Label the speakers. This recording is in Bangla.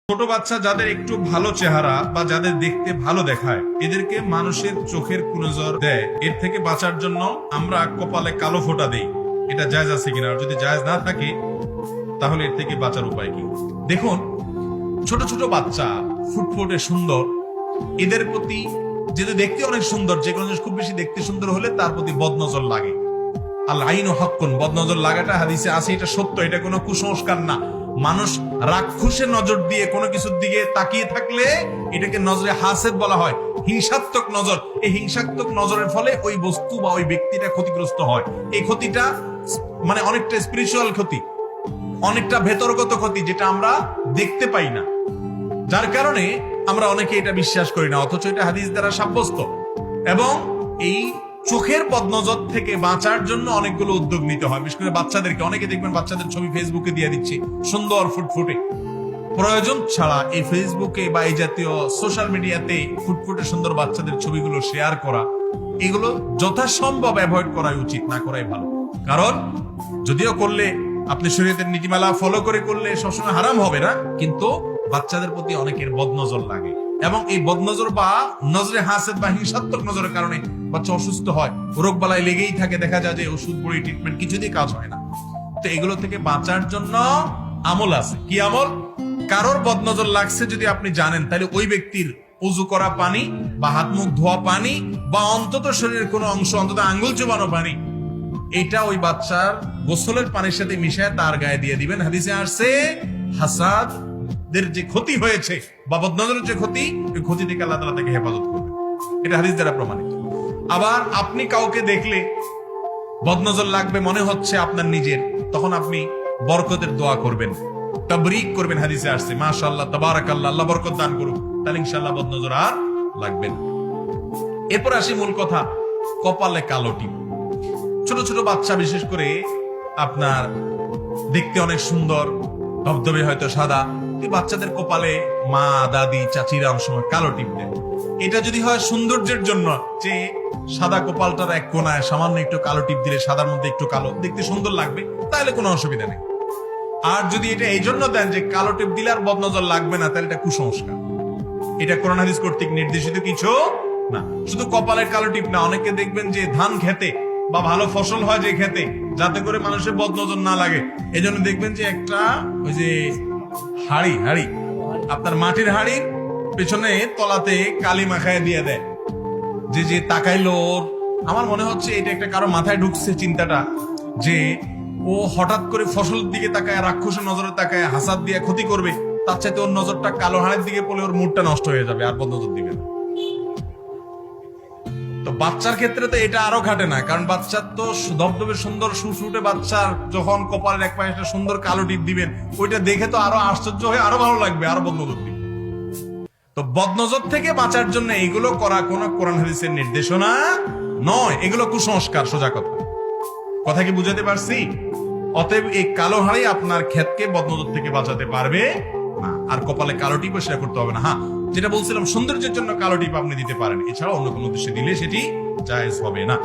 Speaker 1: ছোট বাচ্চা যাদের একটু ভালো চেহারা বা যাদের দেখতে ভালো দেখায় এদেরকে মানুষের চোখের কুনজর দেয়, এর থেকে বাঁচার জন্য আমরা কপালে কালো ফোঁটা দেই। এটা জায়েজ আছে কিনা? আর যদি জায়েজ না থাকে তাহলে এর থেকে বাঁচার উপায় কি? দেখুন, ছোট ছোট বাচ্চা ফুটফুটে সুন্দর, এদের প্রতি যদি দেখতে অনেক সুন্দর, যে কোনো জিনিস খুব বেশি দেখতে সুন্দর হলে তার প্রতি বদনজর লাগে। আল্লাহ আইন ও হক্কুন, বদনজর লাগাটা হাদিসে আছে, এটা সত্য, এটা কোনো কুসংস্কার না। মানুষ রাক্ষসের নজর দিয়ে কোনো কিছুর দিকে তাকিয়ে থাকলে এটাকে নজরে হাসেদ বলা হয়, হিংসাত্মক নজর। এই হিংসাত্মক নজরের ফলে ওই বস্তু বা ওই ব্যক্তিটা ক্ষতিগ্রস্ত হয়। এই ক্ষতিটা মানে অনেকটা স্পিরিচুয়াল ক্ষতি, অনেকটা ভেতরগত ক্ষতি, যেটা আমরা দেখতে পাই না, যার কারণে আমরা অনেকে এটা বিশ্বাস করি না, অথচ এটা হাদিস দ্বারা সাব্যস্ত। এবং এই চোখের বদনজর থেকে বাঁচার জন্য অনেকগুলো উদ্যোগ নিতে হয়, বিশেষ করে বাচ্চাদেরকে। অনেকে দেখবেন বাচ্চাদের ছবি ফেসবুকে দিয়ে দিচ্ছে সুন্দর ফুটফুটে, প্রয়োজন ছাড়া এই ফেসবুকে বা এই জাতীয় সোশ্যাল মিডিয়াতে ফুটফুটে সুন্দর বাচ্চাদের ছবিগুলো শেয়ার করা, এগুলো যথাসম্ভব অ্যাভয়েড করাই উচিত, না করাই ভালো। কারণ যদিও করলে আপনি শরীয়তের নীতিমালা ফলো করে করলে সবসময় হারাম হবে না, কিন্তু বাচ্চাদের প্রতি অনেকের বদনজর লাগে, এবং এই বদনজর বা নজরে হাসেদ বা হিংসাত্মক নজরের কারণে বাচ্চা অসুস্থ হয়, রোগ বালাই লেগেই থাকে, দেখা যায় যে ওষুধ বড়ি ট্রিটমেন্ট কিছুতেই কাজ হয় না। তো এগুলো থেকে বাঁচার জন্য আমল আছে। কি আমল? কারোর বদনজর লাগছে যদি আপনি জানেন, তাহলে ওই ব্যক্তির উজু করা পানি বা হাত মুখ ধোয়া পানি বা অন্তত শরীরের কোনো অংশ, অন্তত আঙ্গুল চুবানো পানি, এটা ওই বাচ্চার গোসলের পানির সাথে মিশিয়ে তার গায়ে দিয়ে দিবেন। হাদিসে আসছে হাসাদ দের যে ক্ষতি হয়েছে বা বদনজরের যে ক্ষতি, ওই ক্ষতি থেকে আল্লাহ তাআলা তাকে হেফাজত করবে। এটা হাদিস দ্বারা প্রমাণিত। আবার আপনি কাউকে দেখলে বদনজর লাগবে মনে হচ্ছে আপনার নিজের, তখন আপনি বরকতের দোয়া করবেন, তাবরিক করবেন। হাদিসে আসছে মাশাআল্লাহ, তাবারাকাল্লাহ, আল্লাহ বরকত দান করুক, তাহলে ইনশাআল্লাহ বদনজর আর লাগবে না। এরপর আসি মূল কথা, কপালে কালো টিপ। ছোট ছোট বাচ্চা বিশেষ করে আপনার দেখতে অনেক সুন্দর, ধবধবে হয়তো সাদা, এই বাচ্চাদের কপালে মা, দাদি, চাচিরা অনেক সময় কালো টিপ দেয়। এটা যদি হয় সৌন্দর্যের জন্য, যে সাদা কপালটার এক কোনায় সামান্য একটু কালো টিপ দিলে সাদার মধ্যে একটু কালো, দেখতে সুন্দর লাগবে, তাহলে কোনো অসুবিধা নেই। আর যদি এটা এই জন্য দেন যে কালো টিপ দিলে আর বদনজর লাগবে না, তাহলে এটা কুসংস্কার। এটা কোরআন হাদিস কর্তৃক নির্দেশিত কিছু না। শুধু কপালের কালো টিপ না, অনেকে দেখবেন যে ধান খেতে বা ভালো ফসল হয় যে খেতে, যাতে করে মানুষের বদনজর না লাগে, এই জন্য দেখবেন যে একটা ওই যে হাড়ি আপনার মাটির হাড়ির পেছনে তলাতে কালি মাখায় দিয়ে দেয়, যে যে তাকাইলো, আমার মনে হচ্ছে এটা একটা কারো মাথায় ঢুকছে চিন্তাটা, যে ও হঠাৎ করে ফসলের দিকে তাকায়, রাক্ষসের নজরে তাকায়, হাসাদ দিয়ে ক্ষতি করবে, তার চাইতে ওর নজরটা কালো হাড়ির দিকে পড়লে ওর মুডটা নষ্ট হয়ে যাবে, আর বদনজর দিবে না। তো বাচ্চার ক্ষেত্রে তো এটা আরো ঘাটে না, কারণ বাচ্চার তো ধবধবে সুন্দর সুসুটে বাচ্চার যখন কপালের এক পাশে একটা সুন্দর কালো টিপ দিবেন, ওইটা দেখে তো আরো আশ্চর্য হয়ে আরো ভালো লাগবে, আরো বদনজর দিবে। তো বদনজর থেকে বাঁচার জন্য এগুলো করা কোনো কোরআন হাদিসের নির্দেশনা নয়, এগুলো কুসংস্কার। সোজা কথা কি বুঝাতে পারছি? অতএব এই কালো হাড়ি আপনার ক্ষেতকে বদনজর থেকে বাঁচাতে পারবে না, আর কপালে কালো টিপ সেটা করতে হবে না। হ্যাঁ, যেটা বলছিলাম সৌন্দর্যের জন্য কালো টিপ আপনি দিতে পারেন, এছাড়া অন্য কোনো উদ্দেশ্যে দিলে সেটি জায়েজ হবে না।